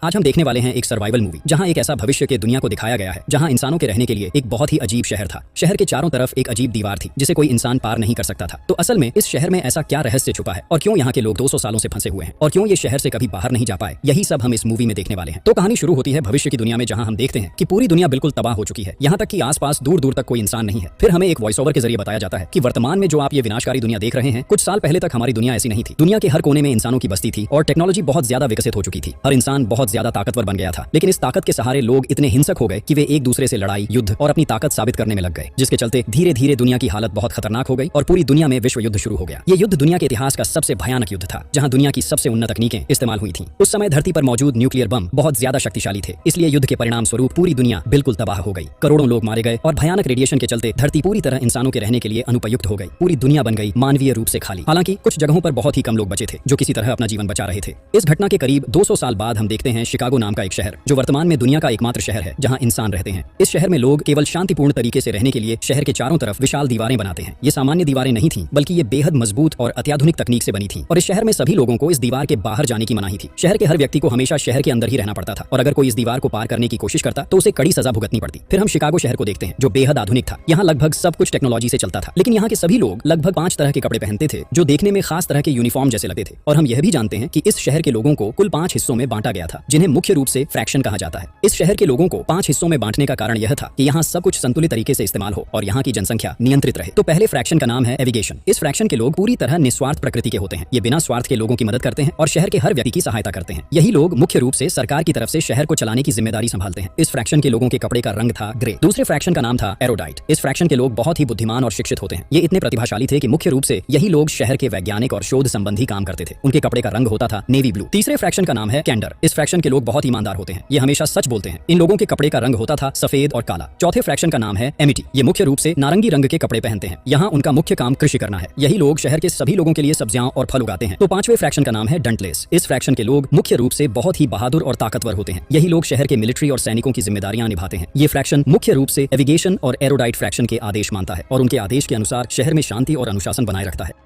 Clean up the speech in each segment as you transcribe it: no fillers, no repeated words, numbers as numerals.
आज हम देखने वाले हैं एक सर्वाइवल मूवी जहां एक ऐसा भविष्य के दुनिया को दिखाया गया है जहां इंसानों के रहने के लिए एक बहुत ही अजीब शहर था। शहर के चारों तरफ एक अजीब दीवार थी जिसे कोई इंसान पार नहीं कर सकता था। तो असल में इस शहर में ऐसा क्या रहस्य छुपा है और क्यों यहाँ के लोग 200 सालों से फंसे हुए हैं और क्यों ये शहर से कभी बाहर नहीं जा पाए, यही सब हम इस मूवी में देखने वाले हैं। तो कहानी शुरू होती है भविष्य की दुनिया में जहां हम देखते हैं कि पूरी दुनिया बिल्कुल तबाह हो चुकी है, यहाँ तक कि आसपास दूर दूर तक कोई इंसान नहीं है। फिर हमें एक वॉइस ओवर के जरिए बताया जाता है कि वर्तमान में जो आप ये विनाशकारी दुनिया देख रहे हैं, कुछ साल पहले तक हमारी दुनिया ऐसी नहीं थी। दुनिया के हर कोने में इंसानों की बस्ती थी और टेक्नोलॉजी बहुत ज्यादा विकसित हो चुकी थी। हर इंसान बहुत ज्यादा ताकतवर बन गया था, लेकिन इस ताकत के सहारे लोग इतने हिंसक हो गए कि वे एक दूसरे से लड़ाई, युद्ध और अपनी ताकत साबित करने में लग गए, जिसके चलते धीरे धीरे दुनिया की हालत बहुत खतरनाक हो गई और पूरी दुनिया में विश्व युद्ध शुरू हो गया। ये युद्ध दुनिया के इतिहास का सबसे भयानक युद्ध था, जहां दुनिया की सबसे उन्नत तकनीकें इस्तेमाल हुई थीं। उस समय धरती पर मौजूद न्यूक्लियर बम बहुत ज्यादा शक्तिशाली थे, इसलिए युद्ध के परिणाम स्वरूप पूरी दुनिया बिल्कुल तबाह हो गई। करोड़ों लोग मारे गए और भयानक रेडिएशन के चलते धरती पूरी तरह इंसानों के रहने के लिए अनुपयुक्त हो गई। पूरी दुनिया बन गई मानवीय रूप से खाली। हालांकि कुछ जगहों पर बहुत ही कम लोग बचे थे जो किसी तरह अपना जीवन बचा रहे थे। इस घटना के करीब 200 साल बाद हम देखते हैं शिकागो नाम का एक शहर, जो वर्तमान में दुनिया का एकमात्र शहर है जहां इंसान रहते हैं। इस शहर में लोग केवल शांतिपूर्ण तरीके से रहने के लिए शहर के चारों तरफ विशाल दीवारें बनाते हैं। ये सामान्य दीवारें नहीं थीं, बल्कि ये बेहद मजबूत और अत्याधुनिक तकनीक से बनी थीं। और इस शहर में सभी लोगों को इस दीवार के बाहर जाने की मनाही थी। शहर के हर व्यक्ति को हमेशा शहर के अंदर ही रहना पड़ता था और अगर कोई इस दीवार को पार करने की कोशिश करता तो उसे कड़ी सजा भुगतनी पड़ती। फिर हम शिकागो शहर को देखते हैं, जो बेहद आधुनिक था। यहाँ लगभग सब कुछ टेक्नोलॉजी से चलता था, लेकिन यहाँ के सभी लोग लगभग 5 तरह के कपड़े पहनते थे जो देखने में खास तरह के यूनिफॉर्म जैसे लगते थे। और हम यह भी जानते हैं कि इस शहर के लोगों को कुल 5 हिस्सों में बांटा गया था, जिन्हें मुख्य रूप से फ्रैक्शन कहा जाता है। इस शहर के लोगों को 5 हिस्सों में बांटने का कारण यह था कि यहाँ सब कुछ संतुलित तरीके से इस्तेमाल हो और यहाँ की जनसंख्या नियंत्रित रहे। तो पहले फ्रैक्शन का नाम है एविगेशन। इस फ्रैक्शन के लोग पूरी तरह निस्वार्थ प्रकृति के होते हैं। ये बिना स्वार्थ के लोगों की मदद करते हैं और शहर के हर व्यक्ति की सहायता करते हैं। यही लोग मुख्य रूप से सरकार की तरफ से शहर को चलाने की जिम्मेदारी संभालते हैं। इस फ्रैक्शन के लोगों के कपड़े का रंग था ग्रे। दूसरे फ्रैक्शन का नाम था एरोडाइट। इस फ्रैक्शन के लोग बहुत ही बुद्धिमान और शिक्षित होते हैं। ये इतने प्रतिभाशाली थे कि मुख्य रूप से यही लोग शहर के वैज्ञानिक और शोध संबंधी काम करते थे। उनके कपड़े का रंग होता था नेवी ब्लू। तीसरे फ्रैक्शन का नाम है कैंडर। इस फ्रैक्शन के लोग बहुत ईमानदार होते हैं, ये हमेशा सच बोलते हैं। इन लोगों के कपड़े का रंग होता था सफेद और काला। चौथे फ्रैक्शन का नाम है एमिटी। ये मुख्य रूप से नारंगी रंग के कपड़े पहनते हैं। यहाँ उनका मुख्य काम कृषि करना है। यही लोग शहर के सभी लोगों के लिए सब्जियां और फल उगाते हैं। तो पांचवें फ्रैक्शन का नाम है डंटलेस। इस फ्रैक्शन के लोग मुख्य रूप से बहुत ही बहादुर और ताकतवर होते हैं। यही लोग शहर के मिलिट्री और सैनिकों की जिम्मेदारियां निभाते हैं। ये फ्रैक्शन मुख्य रूप से एविगेशन और एरोडाइट फ्रैक्शन के आदेश मानता है और उनके आदेश के अनुसार शहर में शांति और अनुशासन बनाए रखता है।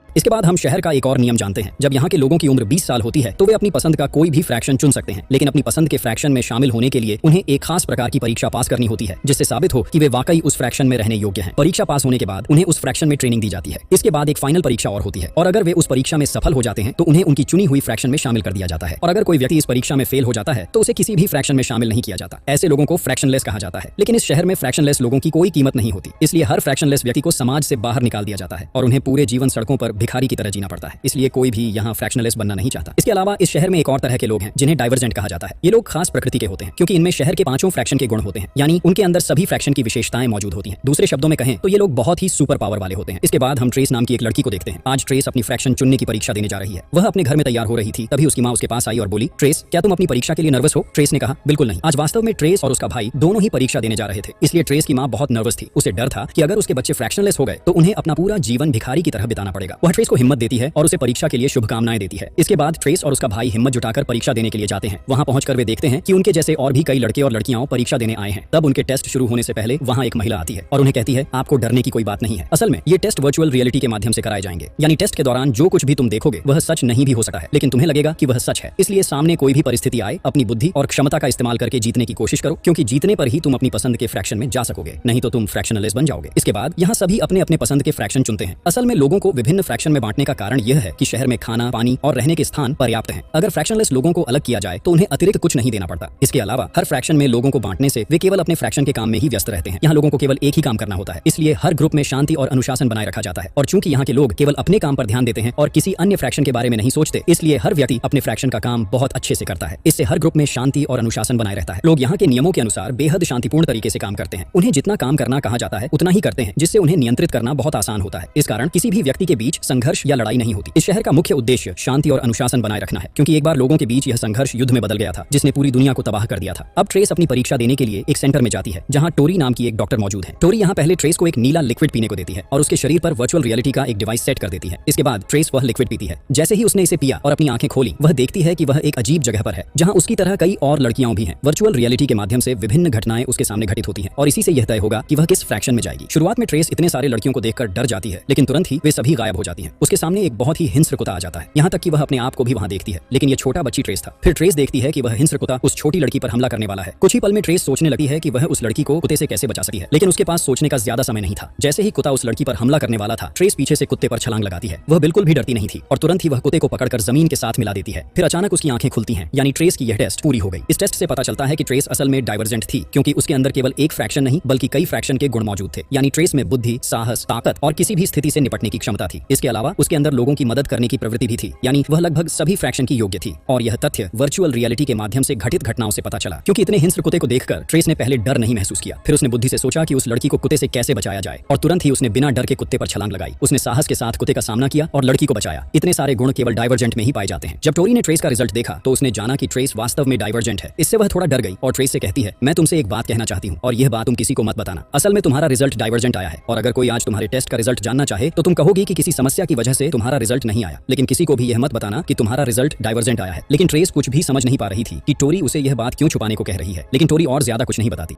इसके बाद हम शहर का एक और नियम जानते हैं। जब यहाँ के लोगों की उम्र 20 साल होती है तो वे अपनी पसंद का कोई भी फ्रैक्शन चुन सकते हैं, लेकिन अपनी पसंद के फ्रैक्शन में शामिल होने के लिए उन्हें एक खास प्रकार की परीक्षा पास करनी होती है, जिससे साबित हो कि वे वाकई उस फ्रैक्शन में रहने योग्य हैं। परीक्षा पास होने के बाद उन्हें उस फ्रैक्शन में ट्रेनिंग दी जाती है। इसके बाद एक फाइनल परीक्षा और होती है और अगर वे उस परीक्षा में सफल हो जाते हैं तो उन्हें उनकी चुनी हुई फ्रैक्शन में शामिल कर दिया जाता है। और अगर कोई व्यक्ति इस परीक्षा में फेल हो जाता है तो उसे किसी भी फ्रैक्शन में शामिल नहीं किया जाता। ऐसे लोगों को फ्रैक्शनलेस कहा जाता है। लेकिन इस शहर में फ्रैक्शनलेस लोगों की कोई कीमत नहीं होती, इसलिए हर फ्रैक्शनलेस व्यक्ति को समाज से बाहर निकाल दिया जाता है और उन्हें पूरे जीवन सड़कों पर भिखारी की तरह जीना पड़ता है। इसलिए कोई भी यहाँ फ्रैक्शनलेस बनना नहीं चाहता। इसके अलावा इस शहर में एक और तरह के लोग हैं जिन्हें डाइवर्जेंट कहा जाता है। ये लोग खास प्रकृति के होते हैं क्योंकि इनमें शहर के 5 फ्रैक्शन के गुण होते हैं, यानी उनके अंदर सभी फ्रैक्शन की विशेषताएं मौजूद होती हैं। दूसरे शब्दों में कहें तो ये लोग बहुत ही सुपर पावर वाले होते हैं। इसके बाद हम ट्रेस नाम की एक लड़की को देखते हैं। आज ट्रेस अपनी फ्रैक्शन चुनने की परीक्षा देने जा रही है। वह अपने घर में तैयार हो रही थी, तभी उसकी माँ उसके पास आई और बोली, ट्रेस क्या तुम अपनी परीक्षा के लिए नर्वस हो? ट्रेस ने कहा, बिल्कुल नहीं। आज वास्तव में ट्रेस और उसका भाई दोनों ही परीक्षा देने जा रहे थे, इसलिए ट्रेस की माँ बहुत नर्वस थी। उसे डर था कि अगर उसके बच्चे फ्रैक्शनलेस हो गए तो उन्हें अपना पूरा जीवन भिखारी की तरह बिताना पड़ेगा। वह ट्रेस को हिम्मत देती है और उसे परीक्षा के लिए शुभकामनाएं देती है। इसके बाद ट्रेस और उसका भाई हिम्मत जुटाकर परीक्षा देने के लिए जाते हैं। वहां पहुंचकर वे देखते हैं कि उनके जैसे और भी कई लड़के और लड़कियां परीक्षा देने आए हैं। तब उनके टेस्ट शुरू होने से पहले वहां एक महिला आती है और उन्हें कहती है, आपको डरने की कोई बात नहीं है। असल में ये टेस्ट वर्चुअल रियलिटी के माध्यम से कराए जाएंगे, यानी टेस्ट के दौरान जो कुछ भी तुम देखोगे वह सच नहीं भी हो सकता है, लेकिन तुम्हें लगेगा कि वह सच है। इसलिए सामने कोई भी परिस्थिति आए, अपनी बुद्धि और क्षमता का इस्तेमाल करके जीतने की कोशिश करो, क्योंकि जीतने पर ही तुम अपनी पसंद के फ्रैक्शन में जा सकोगे, नहीं तो तुम फ्रैक्शनलेस बन जाओगे। इसके बाद यहाँ सभी अपने अपने पसंद के फ्रैक्शन चुनते हैं। असल में लोगों को विभिन्न फ्रैक्शन में बांटने का कारण यह है कि शहर में खाना, पानी और रहने के स्थान पर्याप्त हैं। अगर फ्रैक्शनलेस लोगों को अलग किया जाए तो उन्हें अतिरिक्त कुछ नहीं देना पड़ता। इसके अलावा हर फ्रैक्शन में लोगों को बांटने से वे केवल अपने फ्रैक्शन के काम में ही व्यस्त रहते हैं। यहाँ लोगों को केवल एक ही काम करना होता है, इसलिए हर ग्रुप में शांति और अनुशासन बनाए रखा जाता है। और चूंकि यहाँ के लोग केवल अपने काम पर ध्यान देते हैं और किसी अन्य फ्रैक्शन के बारे में नहीं सोचते, इसलिए हर व्यक्ति अपने फ्रैक्शन का काम बहुत अच्छे से करता है। इससे हर ग्रुप में शांति और अनुशासन बनाए रहता है। लोग यहाँ के नियमों के अनुसार बेहद शांतिपूर्ण तरीके से काम करते हैं। उन्हें जितना काम करना कहा जाता है उतना ही करते हैं, जिससे उन्हें नियंत्रित करना बहुत आसान होता है। इस कारण किसी भी व्यक्ति के बीच संघर्ष या लड़ाई नहीं होती। इस शहर का मुख्य उद्देश्य शांति और अनुशासन बनाए रखना है, क्योंकि एक बार लोगों के बीच यह संघर्ष युद्ध में बदल गया था, जिसने पूरी दुनिया को तबाह कर दिया था। अब ट्रेस अपनी परीक्षा देने के लिए एक सेंटर में जाती है जहां टोरी नाम की एक डॉक्टर मौजूद है। टोरी यहाँ पहले ट्रेस को एक नीला लिक्विड पीने को देती है और उसके शरीर पर वर्चुअल रियलिटी का एक डिवाइस सेट कर देती है। इसके बाद ट्रेस वह लिक्विड पीती है। जैसे ही उसने इसे पिया और अपनी आंखें खोली, वह देखती है कि वह एक अजीब जगह पर है जहां उसकी तरह कई और लड़कियां भी हैं। वर्चुअल रियलिटी के माध्यम से विभिन्न घटनाएं उसके सामने घटित होती हैं और इसी से यह तय होगा कि वह किस फ्रैक्शन में जाएगी। शुरुआत में ट्रेस इतने सारे लड़कियों को देखकर डर जाती है, लेकिन तुरंत ही वे सभी गायब हो जाती हैं। जाती हैं। उसके सामने एक बहुत ही हिंस्र कुत्ता आ जाता है, यहाँ तक कि वह अपने आप को भी वहाँ देखती है, लेकिन ये छोटा बच्ची ट्रेस था। फिर ट्रेस देखती है कि वह हिंस्र कुत्ता उस छोटी लड़की पर हमला करने वाला है। कुछ ही पल में ट्रेस सोचने लगती है कि वह उस लड़की को कुत्ते से कैसे बचा सकती है, लेकिन उसके पास सोचने का ज्यादा समय नहीं था। जैसे ही कुत्ता उस लड़की पर हमला करने वाला था, ट्रेस पीछे से कुत्ते पर छलांग लगाती है। वह बिल्कुल भी डरती नहीं थी और तुरंत ही वह कुत्ते को पकड़कर जमीन के साथ मिला देती है। फिर अचानक उसकी आंखें खुलती हैं, यानी ट्रेस की यह टेस्ट पूरी हो गई। इस टेस्ट से पता चलता है कि ट्रेस असल में डाइवर्जेंट थी, क्योंकि उसके अंदर केवल एक फ्रैक्शन नहीं बल्कि कई फ्रैक्शन के गुण मौजूद थे। यानी ट्रेस में बुद्धि, साहस, ताकत और किसी भी स्थिति से निपटने की क्षमता थी। इसके अलावा उसके अंदर लोगों की मदद करने की प्रवृत्ति भी थी, यानी वह लगभग सभी फ्रैक्शन की योग्य थी। और यह तथ्य वर्चुअल रियलिटी के माध्यम से घटित घटनाओं से पता चला, क्योंकि इतने हिंस्र कुत्ते को देखकर ट्रेस ने पहले डर नहीं महसूस किया। फिर उसने बुद्धि से सोचा कि उस लड़की को कुत्ते से कैसे बचाया जाए, और तुरंत ही उसने बिना डर के कुत्ते पर छलांग लगाई। उसने साहस के साथ कुत्ते का सामना किया और लड़की को बचाया। इतने सारे गुण केवल डाइवर्जेंट में ही पाए जाते हैं। जब टोरी ने ट्रेस का रिजल्ट देखा तो उसने जाना कि ट्रेस वास्तव में डाइवर्जेंट है। इससे वह थोड़ा डर गई और ट्रेस से कहती है, मैं तुमसे एक बात कहना चाहती हूँ और यह बात तुम किसी को मत बताना। असल में तुम्हारा रिजल्ट डाइवर्जेंट आया है, और अगर कोई आज तुम्हारे टेस्ट का रिजल्ट जानना चाहे तो तुम कहोगी कि किसी समस्या की वजह से तुम्हारा रिजल्ट नहीं आया, लेकिन किसी को भी यह मत बताना कि तुम्हारा रिजल्ट डाइवर्जेंट आया है। लेकिन ट्रेस कुछ भी समझ नहीं पा रही थी कि टोरी उसे यह बात क्यों छुपाने को कह रही है, लेकिन टोरी और ज्यादा कुछ नहीं बताती।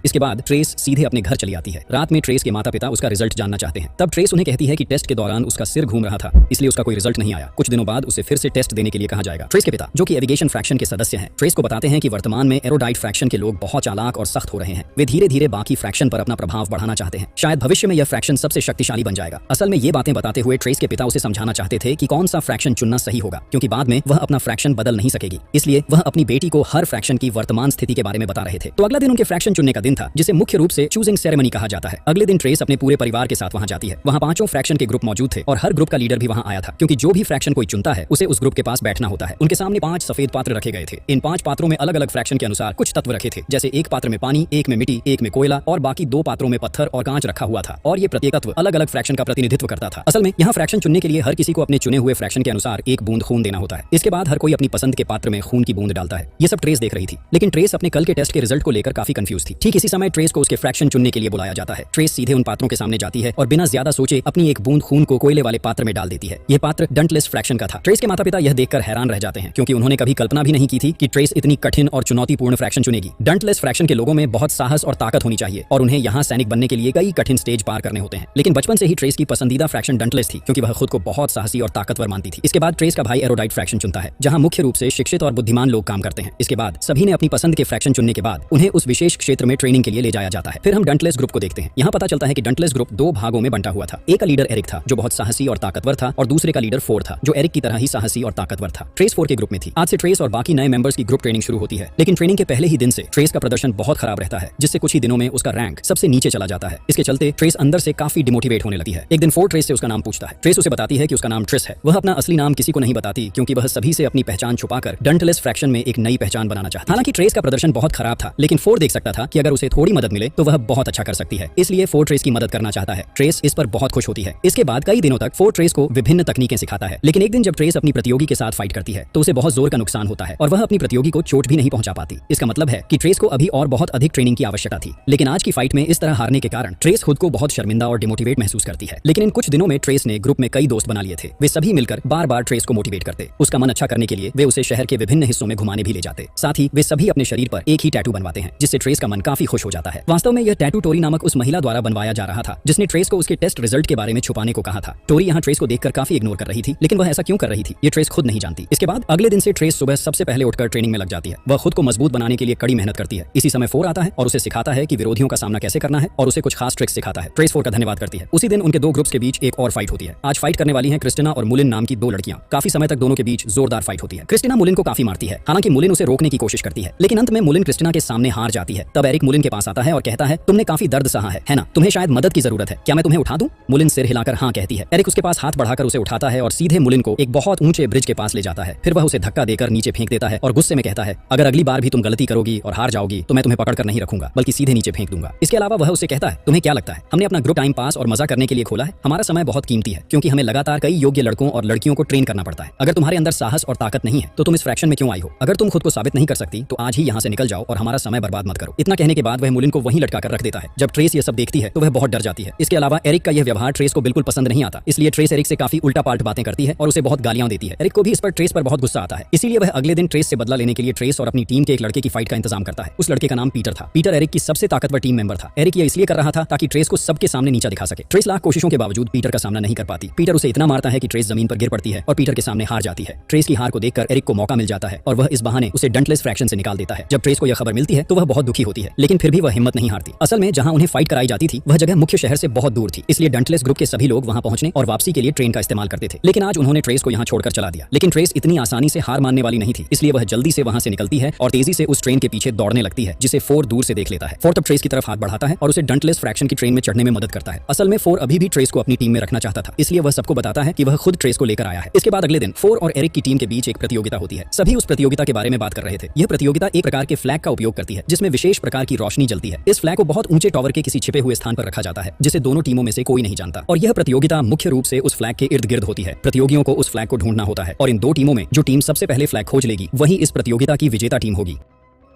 इसके बाद ट्रेस सीधे अपने घर चली आती है। रात में ट्रेस के माता पिता उसका रिजल्ट जानना चाहते हैं। तब ट्रेस उन्हें कहती है कि टेस्ट के दौरान उसका सिर घूम रहा था, इसलिए उसका कोई रिजल्ट नहीं आया। कुछ दिनों बाद उसे फिर से टेस्ट देने के लिए कहा जाएगा। ट्रेस के पिता, जो कि एविगेशन फ्रैक्शन के सदस्य हैं, ट्रेस को बताते हैं कि वर्तमान में एरोडाइट फ्रैक्शन के लोग बहुत चालाक और सख्त हो रहे हैं। वे धीरे धीरे बाकी फ्रैक्शन पर अपना प्रभाव बढ़ाना चाहते हैं। शायद भविष्य में यह फ्रैक्शन सबसे शक्तिशाली बन जाएगा। असल में ये बातें बताते हुए ट्रेस के पिता उसे समझाना चाहते थे कि कौन सा फ्रैक्शन चुनना सही होगा, क्योंकि बाद में वह अपना फ्रैक्शन बदल नहीं सकेगी। इसलिए वह अपनी बेटी को हर फ्रैक्शन की वर्तमान स्थिति के बारे में बता रहे थे। तो अगला दिन उनके फ्रैक्शन चुनने का दिन था, जिसे मुख्य रूप से चूजिंग सेरेमनी कहा जाता है। अगले दिन ट्रेस अपने पूरे परिवार के साथ वहां जाती है। वहां 5 फ्रैक्शन के ग्रुप मौजूद थे और हर ग्रुप का लीडर भी वहां आया था, क्योंकि जो भी फ्रैक्शन कोई चुनता है उसे उस ग्रुप के पास बैठना होता है। उनके सामने 5 सफेद पात्र रखे गए थे। इन 5 पात्रों में अलग अलग फ्रैक्शन के अनुसार कुछ तत्व रखे थे, जैसे एक पात्र में पानी, एक में मिट्टी, एक में कोयला और बाकी 2 पात्रों में पत्थर और कांच रखा हुआ था। और ये प्रत्येक तत्व अलग अलग फ्रैक्शन का प्रतिनिधित्व करता था। असल में यहाँ फ्रैक्शन चुनने के लिए हर किसी को अपने चुने हुए फ्रैक्शन के अनुसार एक बूंद खून देना होता है। इसके बाद हर कोई अपनी पसंद के पात्र में खून की बूंद डालता है। ये सब ट्रेस देख रही थी, लेकिन ट्रेस अपने कल के टेस्ट के रिजल्ट को लेकर काफी कंफ्यूज थी। ठीक इसी समय ट्रेस को उसके फ्रैक्शन चुनने के लिए बुलाया जाता है। ट्रेस सीधे उन पात्रों के सामने जाती है और बिना ज्यादा सोचे अपनी एक बूंद खून को कोयले वाले पात्र में डाल देती है। यह पात्र डंटलेस फ्रैक्शन का था। ट्रेस के माता पिता यह देखकर हैरान रह जाते हैं, क्योंकि उन्होंने कभी कल्पना भी नहीं की थी कि ट्रेस इतनी कठिन और चुनौतीपूर्ण फ्रैक्शन चुनेगी। डंटलेस फ्रैक्शन के लोगों में बहुत साहस और ताकत होनी चाहिए, और उन्हें यहाँ सैनिक बनने के लिए कई कठिन स्टेज पार करने होते हैं। लेकिन बचपन से ही ट्रेस की पसंदीदा फ्रैक्शन डंटलेस थी, क्योंकि वह खुद को बहुत साहसी और ताकतवर मानती थी। इसके बाद ट्रेस का भाई एरोडाइट फ्रैक्शन चुनता है, जहाँ मुख्य रूप से शिक्षित और बुद्धिमान लोग काम करते हैं। इसके बाद सभी ने अपनी पसंद के फ्रैक्शन चुनने के बाद उन्हें उस विशेष क्षेत्र में ट्रेनिंग के लिए ले जाया जाता है। फिर हम डंटलेस ग्रुप को देखते हैं। यहाँ पता चलता है कि डंटलेस ग्रुप 2 भागों में बंटा हुआ था। एक का लीडर एरिक था, जो बहुत साहसी और ताकतवर था, और दूसरे का लीडर फोर था, जो एरिक की तरह ही साहसी और ताकतवर था। ट्रेस 4 के ग्रुप में थी। आज से ट्रेस और बाकी नए मेंबर्स की ग्रुप ट्रेनिंग शुरू होती है, लेकिन ट्रेनिंग के पहले ही दिन से ट्रेस का प्रदर्शन बहुत खराब रहता है, जिससे कुछ ही दिनों में उसका रैंक सबसे नीचे चला जाता है। इसके चलते ट्रेस अंदर से काफी डिमोटिवेट होने लगती है। एक दिन फोर ट्रेस से उसका नाम पूछता है। ट्रेस उसे बताती है कि उसका नाम ट्रिस है। वह अपना असली नाम किसी को नहीं बताती, क्योंकि वह सभी से अपनी पहचान छुपाकर डंटलेस फ्रैक्शन में एक नई पहचान बनाना चाहती है। हालांकि ट्रेस का प्रदर्शन बहुत खराब था, लेकिन फोर देख सकता था कि अगर उसे थोड़ी मदद मिले तो वह बहुत अच्छा कर सकती है, इसलिए फोर ट्रेस की मदद करना चाहता है। ट्रेस इस पर बहुत खुश होती है। इसके बाद कई दिनों तक फोर ट्रेस को विभिन्न तकनीकें सिखाता है, लेकिन एक दिन जब ट्रेस अपनी प्रतियोगी के साथ फाइट करती है तो उसे बहुत जोर का नुकसान होता है और वह अपनी प्रतियोगी को चोट भी नहीं पहुंचा पाती। इसका मतलब है कि ट्रेस को अभी और बहुत अधिक ट्रेनिंग की आवश्यकता थी। लेकिन आज की फाइट में इस तरह हारने के कारण ट्रेस खुद को बहुत शर्मिंदा और डिमोटिवेट महसूस करती है। लेकिन इन कुछ दिनों में ट्रेस ने ग्रुप में कई दोस्त बना लिए थे। वे सभी मिलकर बार बार ट्रेस को मोटिवेट करते। उसका मन अच्छा करने के लिए वे उसे शहर के विभिन्न हिस्सों में घुमाने भी ले जाते। साथ ही वे सभी अपने शरीर पर एक ही टैटू बनवाते हैं, जिससे ट्रेस का मन काफी खुश हो जाता है। वास्तव में यह टैटू टोरी नामक उस महिला द्वारा बनवाया जा रहा था, जिसने ट्रेस को उसके टेस्ट रिजल्ट के बारे में छुपाने को कहा था। टोरी यहाँ ट्रेस को देखकर काफी इग्नोर कर रही थी, लेकिन वह ऐसा क्यों कर रही थी ये ट्रेस खुद नहीं जानती। इसके बाद अगले दिन से ट्रेस सुबह सबसे पहले उठकर ट्रेनिंग में लग जाती है। वह खुद को मजबूत बनाने के लिए कड़ी मेहनत करती है। इसी समय फोर आता है और उसे सिखाता है कि विरोधियों का सामना कैसे करना है, और उसे कुछ खास ट्रिक्स सिखाता है। ट्रेस फोर का धन्यवाद करती है। उसी दिन उनके 2 ग्रुप्स के बीच एक और फाइट होती है। आज फाइट करने वाली हैं क्रिस्टिना और मुलिन नाम की 2 लड़कियां। काफी समय तक दोनों के बीच जोरदार फाइट होती है। क्रिस्टिना मुलिन को काफी मारती है, हालांकि मुलिन उसे रोकने की कोशिश करती है, लेकिन अंत में मुलिन क्रिस्टिना के सामने हार जाती है। तब एरिक मुलिन के पास आता है और कहता है, तुमने काफी दर्द सहा है ना? तुम्हें शायद मदद की जरूरत है, क्या मैं तुम्हें उठा दूं? मुलिन सिर हिलाकर हाँ कहती है। एरिक उसके पास हाथ बढ़ाकर उसे उठाता है और सीधे मुलिन को एक बहुत ऊंचे ब्रिज के पास ले जाता है। फिर वह उसे धक्का देकर नीचे फेंक देता है और गुस्से में कहता है, अगर अगली बार भी तुम गलती करोगी और हार जाओगी तो मैं तुम्हें पकड़कर नहीं रखूंगा, बल्कि सीधे नीचे फेंक दूंगा। इसके अलावा वह उसे कहता है, तुम्हें क्या लगता है हमने अपना ग्रुप टाइम पास और मजा करने के लिए खोला है? हमारा समय बहुत कीमती है, क्योंकि हमें लगातार कई योग्य लड़कों और लड़कियों को ट्रेन करना पड़ता है। अगर तुम्हारे अंदर साहस और ताकत नहीं है तो तुम इस फ्रैक्शन में क्यों आई हो? अगर तुम खुद को साबित नहीं कर सकती तो आज ही यहाँ से निकल जाओ और हमारा समय बर्बाद मत करो। इतना कहने के के बाद वह मुलिन को वहीं लटका कर रख देता है। जब ट्रेस ये सब देखती है तो वह बहुत डर जाती है। इसके अलावा एरिक का यह व्यवहार ट्रेस को बिल्कुल पसंद नहीं आता, इसलिए ट्रेस एरिक से काफी उल्टा पाल्ट बातें करती है और उसे बहुत गालियां देती है। एरिक को भी इस पर ट्रेस पर बहुत गुस्सा आता है, इसीलिए वह अगले दिन ट्रेस से बदला लेने के लिए ट्रेस और अपनी टीम के एक लड़के की फाइट का इंतजाम करता है। उस लड़के का नाम पीटर था। पीटर एरिक की सबसे ताकतवर टीम मेंबर था। एरिक ये इसलिए कर रहा था ताकि ट्रेस को सबके सामने नीचा दिखा सके। ट्रेस लाख कोशिशों के बावजूद पीटर का सामना नहीं कर पाती। पीटर उसे इतना मारता है कि ट्रेस जमीन पर गिर पड़ती है और पीटर के सामने हार जाती है। ट्रेस की हार को देखकर एरिक को मौका मिल जाता है और वह इस बहाने उसे डंटलेस फ्रैक्शन से निकाल देता है। जब ट्रेस को यह खबर मिलती है तो वह बहुत दुखी होती है, लेकिन फिर भी वह हिम्मत नहीं हारती। असल में जहां उन्हें फाइट कराई जाती थी वह जगह मुख्य शहर से बहुत दूर थी, इसलिए डंटलेस ग्रुप के सभी लोग वहां पहुंचने और वापसी के लिए ट्रेन का इस्तेमाल करते थे। लेकिन आज उन्होंने ट्रेस को यहां छोड़कर चला दिया। लेकिन ट्रेस इतनी आसानी से हार मानने वाली नहीं थी, इसलिए वह जल्दी से वहां से निकलती है और तेजी से उस ट्रेन के पीछे दौड़ने लगती है, जिसे फोर दूर से देख लेता है। फोर तब ट्रेस की तरफ हाथ बढ़ाता है और उसे डंटलेस फ्रैक्शन की ट्रेन में चढ़ने में मदद करता है। असल में फोर अभी भी ट्रेस को अपनी टीम में रखना चाहता था, इसलिए वह सबको बताता है कि वह खुद ट्रेस को लेकर आया है। इसके बाद अगले दिन फोर और एरिक की टीम के बीच एक प्रतियोगिता होती है। सभी उस प्रतियोगिता के बारे में बात कर रहे थे। यह प्रतियोगिता एक प्रकार के फ्लैग का उपयोग करती है, जिसमें विशेष प्रकार की रोशनी जलती है। इस फ्लैग को बहुत ऊंचे टावर के किसी छिपे हुए स्थान पर रखा जाता है, जिसे दोनों टीमों में से कोई नहीं जानता। और यह प्रतियोगिता मुख्य रूप से उस फ्लैग के इर्द गिर्द होती है। प्रतियोगियों को उस फ्लैग को ढूंढना होता है और इन दो टीमों में जो टीम सबसे पहले फ्लैग खोज लेगी वही इस प्रतियोगिता की विजेता टीम होगी।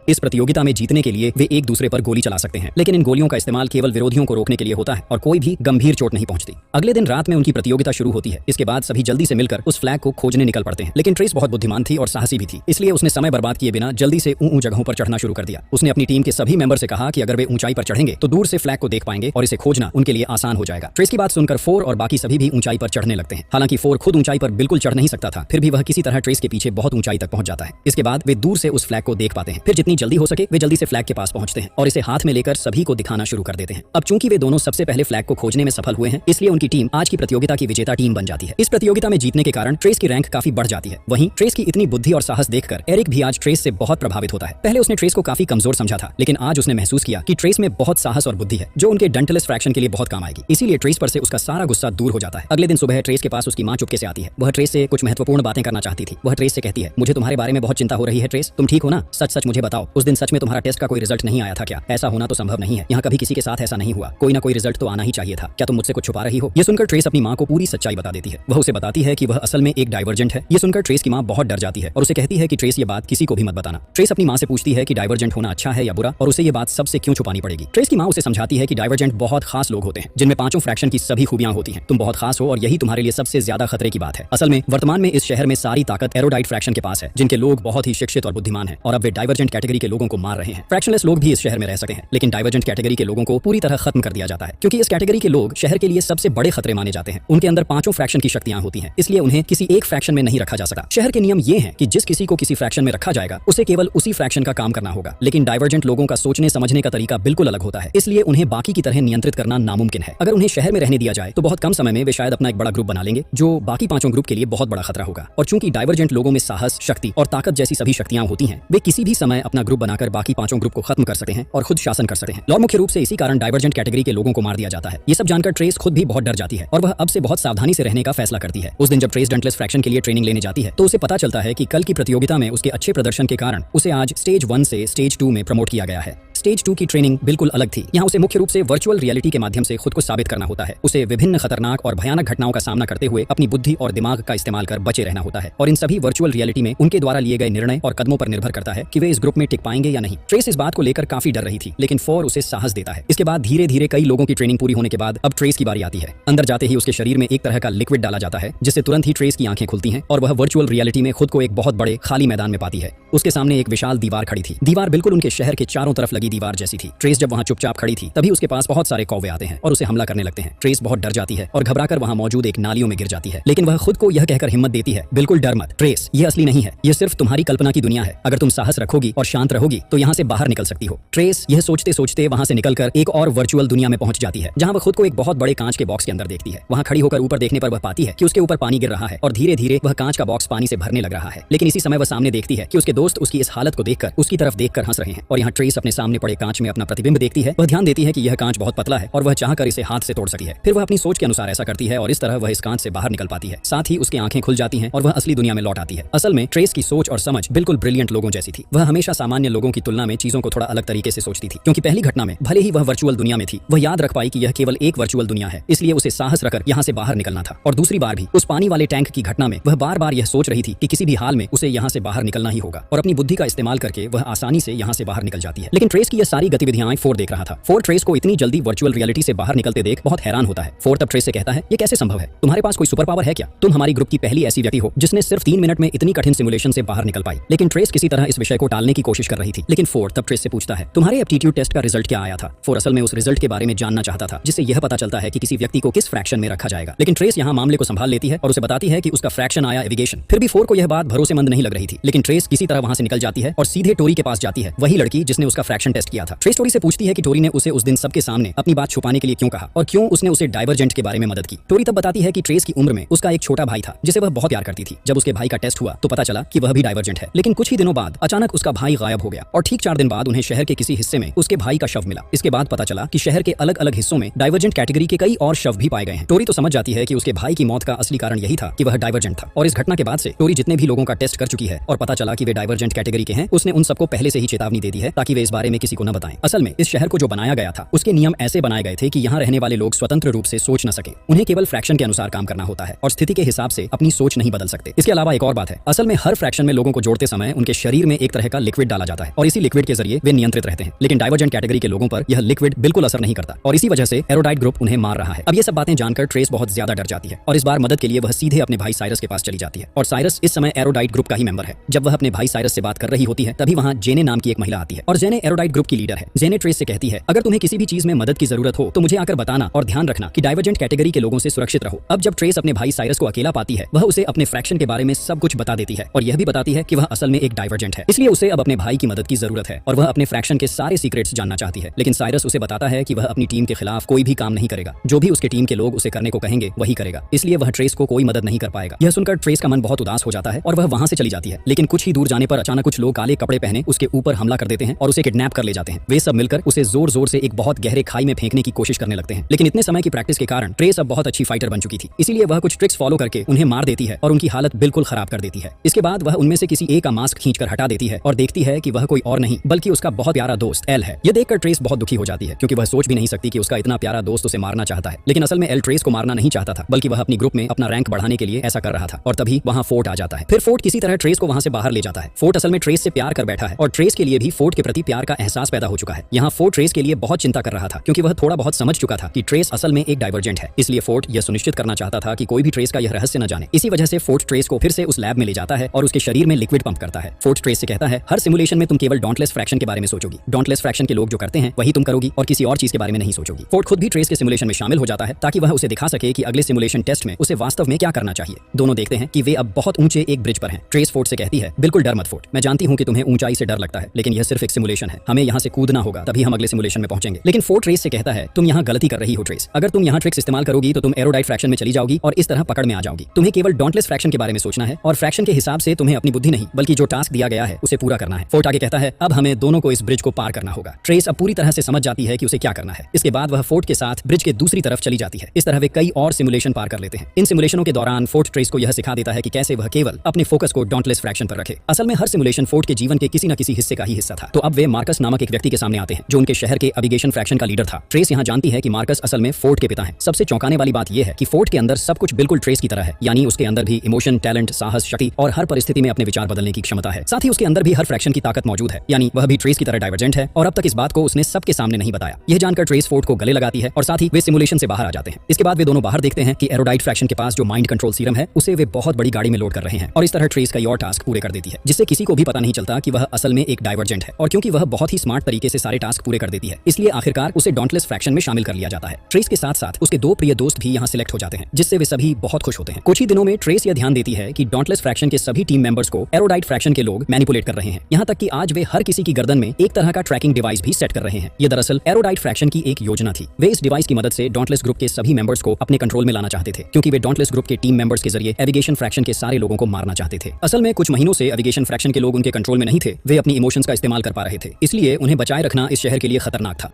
इस प्रतियोगिता में जीतने के लिए वे एक दूसरे पर गोली चला सकते हैं, लेकिन इन गोलियों का इस्तेमाल केवल विरोधियों को रोकने के लिए होता है और कोई भी गंभीर चोट नहीं पहुंचती। अगले दिन रात में उनकी प्रतियोगिता शुरू होती है। इसके बाद सभी जल्दी से मिलकर उस फ्लैग को खोजने निकल पड़ते हैं, लेकिन ट्रेस बहुत बुद्धिमान थी और साहसी भी थी, इसलिए उसने समय बर्बाद किए बिना जल्दी से ऊंची जगहों पर चढ़ना शुरू कर दिया। उसने अपनी टीम के सभी मेंबर से कहा कि अगर वे ऊंचाई पर चढ़ेंगे तो दूर से फ्लैग को देख पाएंगे और इसे खोजना उनके लिए आसान हो जाएगा। ट्रेस की बात सुनकर फोर और बाकी सभी भी ऊंचाई पर चढ़ने लगते हैं। हालांकि फोर खुद ऊंचाई पर बिल्कुल चढ़ नहीं सकता था, फिर भी वह किसी तरह ट्रेस के पीछे बहुत ऊंचाई तक पहुंच जाता है। इसके बाद वे दूर से उस फ्लैग को देख पाते हैं। फिर जितनी जल्दी हो सके वे जल्दी से फ्लैग के पास पहुंचते हैं और इसे हाथ में लेकर सभी को दिखाना शुरू कर देते हैं। अब चूंकि वे दोनों सबसे पहले फ्लैग को खोजने में सफल हुए हैं, इसलिए उनकी टीम आज की प्रतियोगिता की विजेता टीम बन जाती है। इस प्रतियोगिता में जीतने के कारण ट्रेस की रैंक काफी बढ़ जाती है। वहीं ट्रेस की इतनी बुद्धि और साहस देखकर एरिक भी आज ट्रेस से बहुत प्रभावित होता है। पहले उसने ट्रेस को काफी कमजोर समझा था, लेकिन आज उसने महसूस किया कि ट्रेस में बहुत साहस और बुद्धि है जो उनके डंटलेस फ्रैक्शन के लिए बहुत काम आएगी। इसीलिए ट्रेस पर से उसका सारा गुस्सा दूर हो जाता है। अगले दिन सुबह ट्रेस के पास उसकी मां चुपके से आती है। वह ट्रेस से कुछ महत्वपूर्ण बातें करना चाहती थी। वह ट्रेस से कहती है, मुझे तुम्हारे बारे में बहुत चिंता हो रही है ट्रेस, तुम ठीक हो ना? सच सच मुझे बताओ, उस दिन सच में तुम्हारा टेस्ट का कोई रिजल्ट नहीं आया था क्या? ऐसा होना तो संभव नहीं है, यहाँ कभी किसी के साथ ऐसा नहीं हुआ। कोई ना कोई रिजल्ट तो आना ही चाहिए था। क्या तुम मुझसे कुछ छुपा रही हो? ये सुनकर ट्रेस अपनी माँ को पूरी सच्चाई बता देती है। वह उसे बताती है कि वह असल में एक डाइवर्जेंट है। ये सुनकर ट्रेस की माँ बहुत डर जाती है और उसे कहती है कि ट्रेस ये बात किसी को भी मत बताना। ट्रेस अपनी माँ से पूछती है कि डाइवर्जेंट होना अच्छा है या बुरा, और उसे ये बात सबसे क्यों छुपानी पड़ेगी। ट्रेस की माँ उसे समझाती है कि डाइवर्जेंट बहुत खास लोग होते हैं जिनमें पांचों फ्रैक्शन की सभी खूबियां होती हैं। तुम बहुत खास हो और यही तुम्हारे लिए सबसे ज्यादा खतरे की बात है। असल में वर्तमान में इस शहर में सारी ताकत एरोडाइट फ्रैक्शन के पास है, जिनके लोग बहुत ही शिक्षित और बुद्धिमान हैं और अब वे डाइवर्जेंट कैटेगरी के लोगों को मार रहे हैं। फ्रैक्शनलेस लोग भी इस शहर में रह सकते हैं, लेकिन डाइवर्जेंट कैटेगरी के लोगों को पूरी तरह खत्म कर दिया जाता है, क्योंकि इस कैटेगरी के लोग शहर के लिए सबसे बड़े खतरे माने जाते हैं। उनके अंदर पांचों फ्रैक्शन की शक्तियां होती हैं, इसलिए उन्हें किसी एक फ्रैक्शन में नहीं रखा जा सकता। शहर के नियम ये हैं कि जिस किसी को किसी फ्रैक्शन में रखा जाएगा उसे केवल उसी फ्रैक्शन का काम करना होगा। लेकिन डाइवर्जेंट लोगों का सोचने समझने का तरीका बिल्कुल अलग होता है, इसलिए उन्हें बाकी की तरह नियंत्रित करना नामुमकिन है। अगर उन्हें शहर में रहने दिया जाए तो बहुत कम समय में वे शायद अपना एक बड़ा ग्रुप बना लेंगे, जो बाकी पांचों ग्रुप के लिए बहुत बड़ा खतरा होगा। और चूंकि डाइवर्जेंट लोगों में साहस, शक्ति और ताकत जैसी सभी शक्तियां होती हैं, वे किसी भी समय अपना ग्रुप बनाकर बाकी पांचों ग्रुप को खत्म कर सकते हैं और खुद शासन कर सकते हैं। और मुख्य रूप से इसी कारण डाइवर्जेंट कैटेगरी के लोगों को मार दिया जाता है। ये सब जानकर ट्रेस खुद भी बहुत डर जाती है और वह अब से बहुत सावधानी से रहने का फैसला करती है। उस दिन जब ट्रेस डंटलेस फ्रैक्शन के लिए ट्रेनिंग लेने जाती है तो उसे पता चलता है कि कल की प्रतियोगिता में उसके अच्छे प्रदर्शन के कारण उसे आज स्टेज 1 से स्टेज 2 में प्रमोट किया गया है। स्टेज 2 की ट्रेनिंग बिल्कुल अलग थी। यहाँ उसे मुख्य रूप से वर्चुअल रियलिटी के माध्यम से खुद को साबित करना होता है। उसे विभिन्न खतरनाक और भयानक घटनाओं का सामना करते हुए अपनी बुद्धि और दिमाग का इस्तेमाल कर बचे रहना होता है, और इन सभी वर्चुअल रियलिटी में उनके द्वारा लिए गए निर्णय और कदमों पर निर्भर करता है कि वे इस ग्रुप में टिक पाएंगे या नहीं। ट्रेस इस बात को लेकर काफी डर रही थी, लेकिन फोर उसे साहस देता है। इसके बाद धीरे धीरे कई लोगों की ट्रेनिंग पूरी होने के बाद अब ट्रेस की बारी आती है। अंदर जाते ही उसके शरीर में एक तरह का लिक्विड डाला जाता है, जिससे तुरंत ही ट्रेस की आंखें खुलती हैं और वह वर्चुअल रियलिटी में खुद को एक बहुत बड़े खाली मैदान में पाती है। उसके सामने एक विशाल दीवार खड़ी थी। दीवार बिल्कुल उनके शहर के चारों तरफ लगी दीवार जैसी थी। ट्रेस जब वहां चुपचाप खड़ी थी तभी उसके पास बहुत सारे कौवे आते हैं और उसे हमला करने लगते हैं। ट्रेस बहुत डर जाती है और घबराकर वहां मौजूद एक नालियों में गिर जाती है, लेकिन वह खुद को यह कहकर हिम्मत देती है, बिल्कुल डर मत ट्रेस, ये असली नहीं है, ये सिर्फ तुम्हारी कल्पना की दुनिया है। अगर तुम साहस रखोगी और शांत रहोगी तो यहाँ से बाहर निकल सकती हो। ट्रेस यह सोचते सोचते वहां से निकलकर एक और वर्चुअल दुनिया में पहुंच जाती है, जहां वह खुद को एक बहुत बड़े कांच के बॉक्स के अंदर देखती है। वहां खड़ी होकर ऊपर देखने पर वह पाती है कि उसके ऊपर पानी गिर रहा है और धीरे धीरे वह कांच का बॉक्स पानी से भरने लग रहा है। लेकिन इसी समय वह सामने देखती है कि उसके दोस्त उसकी इस हालत को देखकर उसकी तरफ देखकर हंस रहे हैं, और यहाँ ट्रेस अपने सामने पड़े कांच में अपना प्रतिबिंब देखती है। वह ध्यान देती है कि यह कांच बहुत पतला है और वह चाहकर इसे हाथ से तोड़ सकती है। फिर वह अपनी सोच के अनुसार ऐसा करती है और इस तरह वह इस कांच से बाहर निकल पाती है। साथ ही उसकी आंखें खुल जाती हैं और वह असली दुनिया में लौट आती है। असल में ट्रेस की सोच और समझ बिल्कुल ब्रिलियंट लोगों जैसी थी। वह हमेशा सामान्य लोगों की तुलना में चीजों को थोड़ा अलग तरीके से सोचती थी, क्योंकि पहली घटना में भले ही वह वर्चुअल दुनिया में थी, वह याद रख पाई कि यह केवल एक वर्चुअल दुनिया है, इसलिए उसे साहस रखकर यहाँ से बाहर निकलना था। और दूसरी बार भी उस पानी वाले टैंक की घटना में वह बार बार यह सोच रही थी कि किसी भी हाल में उसे यहाँ से बाहर निकलना ही होगा, और अपनी बुद्धि का इस्तेमाल करके वह आसानी से यहाँ से बाहर निकल जाती है। लेकिन ट्रेस ट्रेस की ये सारी गतिविधियां फोर्ड देख रहा था। फोर्ड ट्रेस को इतनी जल्दी वर्चुअल रियलिटी से बाहर निकलते देख बहुत हैरान होता है। फोर्ड तब ट्रेस से कहता है, ये कैसे संभव है? तुम्हारे पास कोई सुपर पावर है क्या? तुम हमारी ग्रुप की पहली ऐसी व्यक्ति हो जिसने सिर्फ 3 मिनट में इतनी कठिन सिमुलेशन से बाहर निकल पाई। लेकिन ट्रेस किसी तरह इस विषय को टालने की कोशिश कर रही थी। लेकिन फोर्ड तब ट्रेस से पूछता है, तुम्हारे एप्टीट्यूड टेस्ट का रिजल्ट क्या आया था? फोर्ड असल में उस रिजल्ट के बारे में जानना चाहता था, जिससे यह पता चलता है कि किसी व्यक्ति को किस फ्रैक्शन में रखा जाएगा। लेकिन ट्रेस यहाँ मामले को संभाल लेती है और उसे बताती है कि उसका फ्रैक्शन आया एविगेशन। फिर भी फोर्ड को यह बात भरोसेमंद नहीं लग रही थी। लेकिन ट्रेस किसी तरह वहां से निकल जाती है और सीधे टोरी के पास जाती है, वही लड़की जिसने उसका फ्रैक्शन टेस्ट किया था। ट्रेस टोरी से पूछती है कि टोरी ने उसे उस दिन सबके सामने अपनी बात छुपाने के लिए क्यों कहा और क्यों उसने उसे डाइवर्जेंट के बारे में मदद की। टोरी तब बताती है कि ट्रेस की उम्र में उसका एक छोटा भाई था जिसे वह बहुत प्यार करती थी। जब उसके भाई का टेस्ट हुआ तो पता चला कि वह भी डाइवर्जेंट है। लेकिन कुछ ही दिनों बाद अचानक उसका भाई गायब हो गया और ठीक 4 दिन बाद उन्हें शहर के किसी हिस्से में उसके भाई का शव मिला। इसके बाद पता चला कि शहर के अलग अलग हिस्सों में डाइवर्जेंट कैटेगरी के कई और शव भी पाए गए हैं। टोरी तो समझ जाती है कि उसके भाई की मौत का असली कारण यही था कि वह डाइवर्जेंट था। और इस घटना के बाद से टोरी जितने भी लोगों का टेस्ट कर चुकी है और पता चला कि वे डाइवर्जेंट कैटेगरी के हैं, उसने उन सबको पहले से ही चेतावनी दे दी है ताकि वे इस बारे में किसी को न बताएं। असल में इस शहर को जो बनाया गया था उसके नियम ऐसे बनाए गए थे कि यहाँ रहने वाले लोग स्वतंत्र रूप से सोच न सके। उन्हें केवल फ्रैक्शन के अनुसार काम करना होता है और स्थिति के हिसाब से अपनी सोच नहीं बदल सकते। इसके अलावा एक और बात है, असल में हर फ्रैक्शन में लोगों को जोड़ते समय उनके शरीर में एक तरह का लिक्विड डाला जाता है और इसी लिक्विड के जरिए वे नियंत्रित रहते हैं। लेकिन डाइवर्जेंट कैटेगरी के लोगों पर यह लिक्विड बिल्कुल असर नहीं करता और इसी वजह से एरोडाइट ग्रुप उन्हें मार रहा है। अब ये सब बातें जानकर ट्रेस बहुत ज्यादा डर जाती है और इस बार मदद के लिए वह सीधे अपने भाई साइरस के पास चली जाती है। और साइरस इस समय एरोडाइट ग्रुप का ही मेंबर है। जब वह अपने भाई साइरस से बात कर रही होती है तभी वहां जेने नाम की एक महिला आती है और जेने एरोडाइट ग्रुप की लीडर है। जेने ट्रेस से कहती है, अगर तुम्हें किसी भी चीज में मदद की जरूरत हो तो मुझे आकर बताना और ध्यान रखना कि डाइवर्जेंट कैटेगरी के लोगों से सुरक्षित रहो। अब जब ट्रेस अपने भाई साइरस को अकेला पाती है, वह उसे अपने फ्रैक्शन के बारे में सब कुछ बता देती है और यह भी बताती है कि वह असल में एक डाइवर्जेंट है, इसलिए उसे अब अपने भाई की मदद की जरूरत है और वह अपने फ्रैक्शन के सारे सीक्रेट्स जानना चाहती है। लेकिन साइरस उसे बताता है कि वह अपनी टीम के खिलाफ कोई भी काम नहीं करेगा। जो भी उसके टीम के लोग उसे करने को कहेंगे वही करेगा, इसलिए वह ट्रेस को कोई मदद नहीं कर पाएगा। यह सुनकर ट्रेस का मन बहुत उदास हो जाता है और वह वहां से चली जाती है। लेकिन कुछ ही दूर जाने पर अचानक कुछ लोग काले कपड़े पहने उसके ऊपर हमला कर देते हैं और उसे किडनैप कर ले जाते हैं। वे सब मिलकर उसे जोर जोर से एक बहुत गहरे खाई में फेंकने की कोशिश करने लगते हैं। लेकिन इतने समय की प्रैक्टिस के कारण ट्रेस अब बहुत अच्छी फाइटर बन चुकी थी, इसीलिए वह कुछ ट्रिक्स फॉलो करके उन्हें मार देती है और उनकी हालत बिल्कुल खराब कर देती है। इसके बाद वह उनमें से किसी एक का मास्क खींचकर हटा देती है और देखती है कि वह कोई और नहीं बल्कि उसका बहुत प्यारा दोस्त एल है। यह देखकर ट्रेस बहुत दुखी हो जाती है क्योंकि वह सोच भी नहीं सकती कि उसका इतना प्यारा दोस्त उसे मारना चाहता है। लेकिन असल में एल ट्रेस को मारना नहीं चाहता था, बल्कि वह अपनी ग्रुप में अपना रैंक बढ़ाने के लिए ऐसा कर रहा था। और तभी वहां फोर्ड आ जाता है। फिर फोर्ड किसी तरह ट्रेस को वहां से बाहर ले जाता है। फोर्ड असल में ट्रेस से प्यार कर बैठा है और ट्रेस के लिए भी फोर्ड के प्रति प्यार का एहसास पैदा हो चुका है। यहाँ फोर्ड ट्रेस के लिए बहुत चिंता कर रहा था क्योंकि वह थोड़ा बहुत समझ चुका था कि ट्रेस असल में एक डाइवर्जेंट है। इसलिए फोर्ड यह सुनिश्चित करना चाहता था कि कोई भी ट्रेस का यह रहस्य न जाने। इसी वजह से फोर्ड ट्रेस को फिर से उस लैब में ले जाता है और उसके शरीर में लिक्विड पंप करता है। फोर्ड ट्रेस से कहता है, हर सिमुलेशन में तुम केवल डॉन्टलेस फ्रैक्शन के बारे में सोचोगी। डॉन्टलेस फ्रैक्शन के लोग जो करते हैं वही तुम करोगी और किसी और चीज के बारे में नहीं सोचोगी। फोर्ड खुद भी ट्रेस के सिमुलेशन में शामिल हो जाता है ताकि वह उसे दिखा सके कि अगले सिमुलेशन टेस्ट में उसे वास्तव में क्या करना चाहिए। दोनों देखते हैं कि वे अब बहुत ऊंचे एक ब्रिज पर हैं। ट्रेस फोर्ड से कहती है, बिल्कुल डर मत फोर्ड, मैं जानती हूं कि तुम्हें ऊंचाई से डर लगता है, लेकिन यह सिर्फ एक सिमुलेशन है। हमें यहां से कूदना होगा, तभी हम अगले सिमुलेशन में पहुंचेंगे। लेकिन फोर्ड ट्रेस से कहता है, तुम यहां गलती कर रही हो ट्रेस। अगर तुम यहां ट्रिक्स इस्तेमाल करोगी तो तुम एरोडाइट फ्रैक्शन में चली जाओगी और इस तरह पकड़ में आ जाओगी। तुम्हें केवल डॉन्टलेस फ्रैक्शन के बारे में सोचना है और फ्रैक्शन के हिसाब से तुम्हें अपनी बुद्धि नहीं बल्कि जो टास्क दिया गया है उसे पूरा करना है। फोर्ड आगे कहता है, अब हमें दोनों को इस ब्रिज को पार करना होगा। ट्रेस अब पूरी तरह से समझ जाती है कि उसे क्या करना है। इसके बाद वह फोर्ड के साथ ब्रिज के दूसरी तरफ चली जाती है। इस तरह वे कई और सिमुलेशन पार कर लेते हैं। इन सिमुलेशनों के दौरान फोर्ड ट्रेस को यह सिखा देता है कि कैसे वह केवल अपने फोकस को डॉन्टलेस फ्रैक्शन पर रखे। असल में हर सिमुलेशन फोर्ड के जीवन के किसी न किसी हिस्से का ही हिस्सा था। तो अब वे मार्कस नामक एक व्यक्ति के सामने आते हैं जो उनके शहर के एविगेशन फ्रैक्शन का लीडर था। ट्रेस यहाँ जानती है कि मार्कस असल में फोर्ड के पिता हैं। सबसे चौंकाने वाली बात यह है कि फोर्ड के अंदर सब कुछ बिल्कुल ट्रेस की तरह है, यानी उसके अंदर भी इमोशन, टैलेंट, साहस, शक्ति और हर परिस्थिति में अपने विचार बदलने की क्षमता है। साथ ही उसके अंदर भी हर फ्रैक्शन की ताकत मौजूद है, यानी वह भी ट्रेस की तरह डाइवर्जेंट है और अब तक इस बात को उसने सबके सामने नहीं बताया। यह जानकर ट्रेस फोर्ड को गले लगाती है और साथ ही वे सिमुलेशन से बाहर आ जाते हैं। इसके बाद वे दोनों बाहर देखते हैं कि एरोडाइट फ्रैक्शन के पास जो माइंड कंट्रोल सीरम है उसे वे बहुत बड़ी गाड़ी में लोड कर रहे हैं और इस तरह ट्रेस कई और टास्क पूरे कर देती है जिससे किसी को भी पता नहीं चलता कि वह असल में एक डाइवर्जेंट है। और क्योंकि वह बहुत ही स्मार्ट तरीके से सारे टास्क पूरे कर देती है, इसलिए आखिरकार उसे डॉन्टलेस फ्रैक्शन में शामिल कर लिया जाता है। ट्रेस के साथ साथ उसके 2 प्रिय दोस्त भी यहाँ सिलेक्ट हो जाते हैं, जिससे वे सभी बहुत खुश होते हैं। कुछ ही दिनों में ट्रेस यह ध्यान देती है कि डॉन्टलेस फ्रैक्शन के सभी टीम मेंबर्स को एरोडाइट फ्रैक्शन के लोग मैनिपुलेट कर रहे हैं। यहाँ तक कि आज वे हर किसी की गर्दन में एक तरह का ट्रैकिंग डिवाइस भी सेट कर रहे हैं। ये दरअसल एरोडाइट फ्रैक्शन की एक योजना थी। वे इस डिवाइस की मदद से डॉन्टलेस ग्रुप के सभी मेंबर्स को अपने कंट्रोल में लाना चाहते थे, क्योंकि वे डॉन्टलेस ग्रुप के टीम मेंबर्स के जरिए एविगेशन फ्रैक्शन के सारे लोगों को मारना चाहते थे। असल में कुछ महीनों से एविगेशन फ्रैक्शन के लोग उनके कंट्रोल में नहीं थे। वे अपनी इमोशंस का इस्तेमाल कर पा रहे थे, इसलिए उन्हें बचाए रखना इस शहर के लिए खतरनाक था।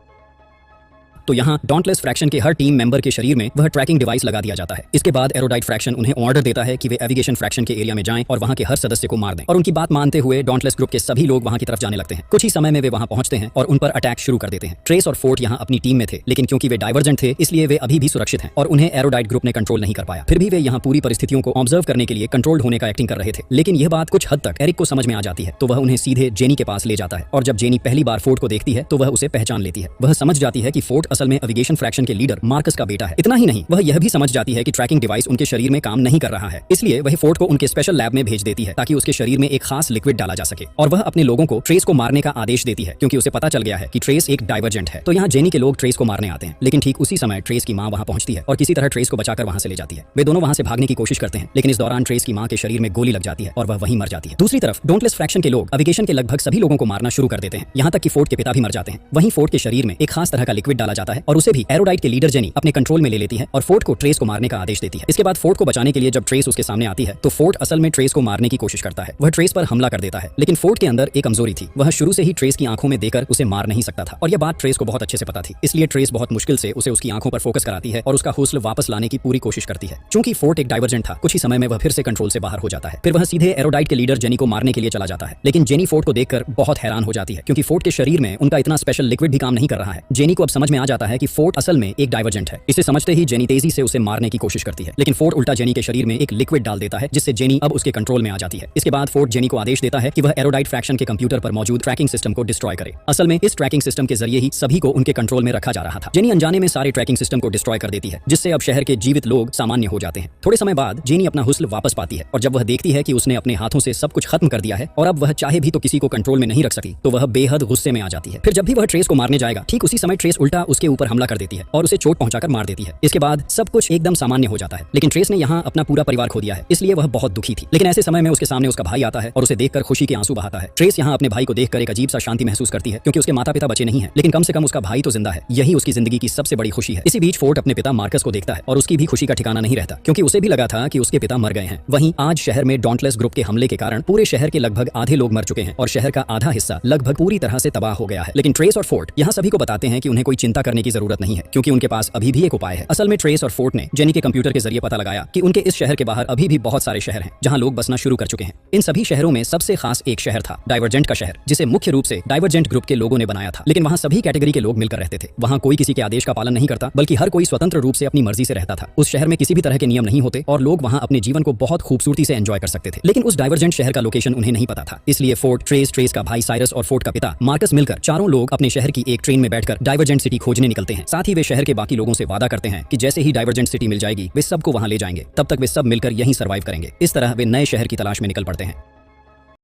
तो यहाँ डॉन्टलेस फ्रैक्शन के हर टीम मेंबर के शरीर में वह ट्रैकिंग डिवाइस लगा दिया जाता है। इसके बाद एरोडाइट फ्रैक्शन उन्हें ऑर्डर देता है कि वे एविगेशन फ्रैक्शन के एरिया में जाएं और वहां के हर सदस्य को मार दें, और उनकी बात मानते हुए डॉन्टलेस ग्रुप के सभी लोग वहां की तरफ जाने लगते हैं। कुछ ही समय में वे वहां पहुंचते हैं और उन पर अटैक शुरू कर देते हैं। ट्रेस और फोर्ट यहाँ अपनी टीम में थे, लेकिन क्योंकि वे डाइवर्जेंट थे इसलिए वे अभी भी सुरक्षित हैं और उन्हें एरोडाइट ग्रुप ने कंट्रोल नहीं कर पाया। फिर भी वे यहाँ पूरी परिस्थितियों को ऑब्जर्व करने के लिए कंट्रोल्ड होने का एक्टिंग कर रहे थे। लेकिन यह बात कुछ हद तक एरिक को समझ में आ जाती है, तो वह उन्हें सीधे जेनी के पास ले जाता है, और जब जेनी पहली बार फोर्ट को देखती है तो वह उसे पहचान लेती है। वह समझ जाती है कि फोर्ट असल में एविगेशन फ्रैक्शन के लीडर मार्कस का बेटा है। इतना ही नहीं, वह यह भी समझ जाती है कि ट्रैकिंग डिवाइस उनके शरीर में काम नहीं कर रहा है, इसलिए वह फोर्ट को उनके स्पेशल लैब में भेज देती है ताकि उसके शरीर में एक खास लिक्विड डाला जा सके, और वह अपने लोगों को ट्रेस को मारने का आदेश देती है क्योंकि उसे पता चल गया है कि ट्रेस एक डाइवर्जेंट है। तो यहाँ जेनी के लोग ट्रेस को मारने आते हैं, लेकिन ठीक उसी समय ट्रेस की माँ वहां पहुंचती है और किसी तरह ट्रेस को बचाकर वहां से ले जाती है। वे दोनों वहां से भागने की कोशिश करते हैं, लेकिन इस दौरान ट्रेस की माँ के शरीर में गोली लग जाती है और वह वहीं मर जाती है। दूसरी तरफ डॉन्टलेस फ्रैक्शन के लोग एविगेशन के लगभग सभी लोगों को मारना शुरू कर देते हैं, यहाँ तक कि फोर्ट के पिता भी मर जाते हैं। वहीं फोर्ट के शरीर में एक खास तरह का लिक्विड डाला जाता है और उसे भी एरोडाइट के लीडर जेनी अपने कंट्रोल में ले लेती है और फोर्ट को ट्रेस को मारने का आदेश देती है। इसके बाद फोर्ट को बचाने के लिए जब ट्रेस उसके सामने आती है तो फोर्ट असल में ट्रेस को मारने की कोशिश करता है। वह ट्रेस पर हमला कर देता है, लेकिन फोर्ट के अंदर एक कमजोरी थी। वह शुरू से ही ट्रेस की आंखों में देखकर उसे मार नहीं सकता था, और यह बात ट्रेस को बहुत अच्छे से पता थी। इसलिए ट्रेस बहुत मुश्किल से उसे उसकी आंखों पर फोकस कराती है और उसका हौसला वापस लाने की पूरी कोशिश करती है। चूंकि फोर्ट एक डाइवर्जेंट था, कुछ ही समय में वह फिर से कंट्रोल से बाहर हो जाता है। फिर वह सीधे एरोडाइट के लीडर जेनी को मारने के लिए चला जाता है, लेकिन जेनी फोर्ट को देखकर बहुत हैरान हो जाती है क्योंकि फोर्ट के शरीर में उनका इतना स्पेशल लिक्विड भी काम नहीं कर रहा है। जेनी को अब समझ में आ जाता है कि फोर्ट असल में एक डाइवर्जेंट है। इसे समझते ही जेनी तेजी से उसे मारने की कोशिश करती है, लेकिन फोर्ट उल्टा जेनी के शरीर में एक लिक्विड डाल देता है जिससे जेनी अब उसके कंट्रोल में आ जाती है। इसके बाद फोर्ट जेनी को आदेश देता है कि वह एरोडाइट फ्रैक्शन के कंप्यूटर पर मौजूद ट्रैकिंग सिस्टम को डिस्ट्रॉय करे। असल में इस ट्रैकिंग सिस्टम के जरिए ही सभी को उनके कंट्रोल में रखा जा रहा था। जेनी अनजाने में सारे ट्रैकिंग सिस्टम को डिस्ट्रॉय कर देती है, जिससे अब शहर के जीवित लोग सामान्य हो जाते हैं। थोड़े समय बाद जेनी अपना हुस्न वापस पाती है, और जब वह देखती है कि उसने अपने हाथों से सब कुछ खत्म कर दिया है और अब वह चाहे भी तो किसी को कंट्रोल में नहीं रख सकती, तो वह बेहद गुस्से में आ जाती है। फिर जब भी वह ट्रेस को मारने जाएगा, ठीक उसी समय ट्रेस उल्टा उसके ऊपर हमला कर देती है और उसे चोट पहुंचाकर मार देती है। इसके बाद सब कुछ एकदम सामान्य हो जाता है, लेकिन ट्रेस ने यहाँ अपना पूरा परिवार खो दिया है, इसलिए वह बहुत दुखी थी। लेकिन ऐसे समय में उसके सामने उसका भाई आता है और उसे देखकर खुशी के आंसू बहाता है। ट्रेस यहाँ अपने भाई को देखकर एक अजीब सा शांति महसूस करती है क्योंकि उसके माता पिता बचे नहीं है, लेकिन कम से कम उसका भाई तो जिंदा है। यही उसकी जिंदगी की सबसे बड़ी खुशी है। इसी बीच फोर्ट अपने पिता मार्कस को देखता है और उसकी भी खुशी का ठिकाना नहीं रहता क्योंकि उसे भी लगा था कि उसके पिता मर गए हैं। वहीं आज शहर में डॉन्टलेस ग्रुप के हमले के कारण पूरे शहर के लगभग आधे लोग मर चुके हैं और शहर का आधा हिस्सा लगभग पूरी तरह से तबाह हो गया है। लेकिन ट्रेस और फोर्ट यहाँ सभी को बताते हैं कि उन्हें कोई चिंता करने की जरूरत नहीं है क्योंकि उनके पास अभी भी एक उपाय है। असल में ट्रेस और फोर्ट ने जेनी के कंप्यूटर के जरिए पता लगाया कि उनके इस शहर के बाहर अभी भी बहुत सारे शहर हैं जहाँ लोग बसना शुरू कर चुके हैं। इन सभी शहरों में सबसे खास एक शहर था, डाइवर्जेंट का शहर, जिसे मुख्य रूप से डाइवर्जेंट ग्रुप के लोगों ने बनाया था। लेकिन वहाँ सभी कैटेगरी के लोग मिलकर रहते थे। वहाँ कोई किसी के आदेश का पालन नहीं करता, बल्कि हर कोई स्वतंत्र रूप से अपनी मर्जी से रहता था। उस शहर में किसी भी तरह के नियम नहीं होते और लोग वहाँ अपने जीवन को बहुत खूबसूरती से एंजॉय कर सकते थे। लेकिन उस डाइवर्जेंट शहर का लोकेशन उन्हें नहीं पता था, इसलिए फोर्ट, ट्रेस का भाई साइरस और फोर्ट का पिता मार्कस मिलकर चारों लोग अपने शहर की एक ट्रेन में बैठकर डाइवर्जेंट सिटी खोजने निकलते हैं। साथ ही वे शहर के बाकी लोगों से वादा करते हैं कि जैसे ही डाइवर्जेंट सिटी मिल जाएगी वे सबको वहाँ ले जाएंगे, तब तक वे सब मिलकर यहीं सर्वाइव करेंगे। इस तरह वे नए शहर की तलाश में निकल पड़ते हैं।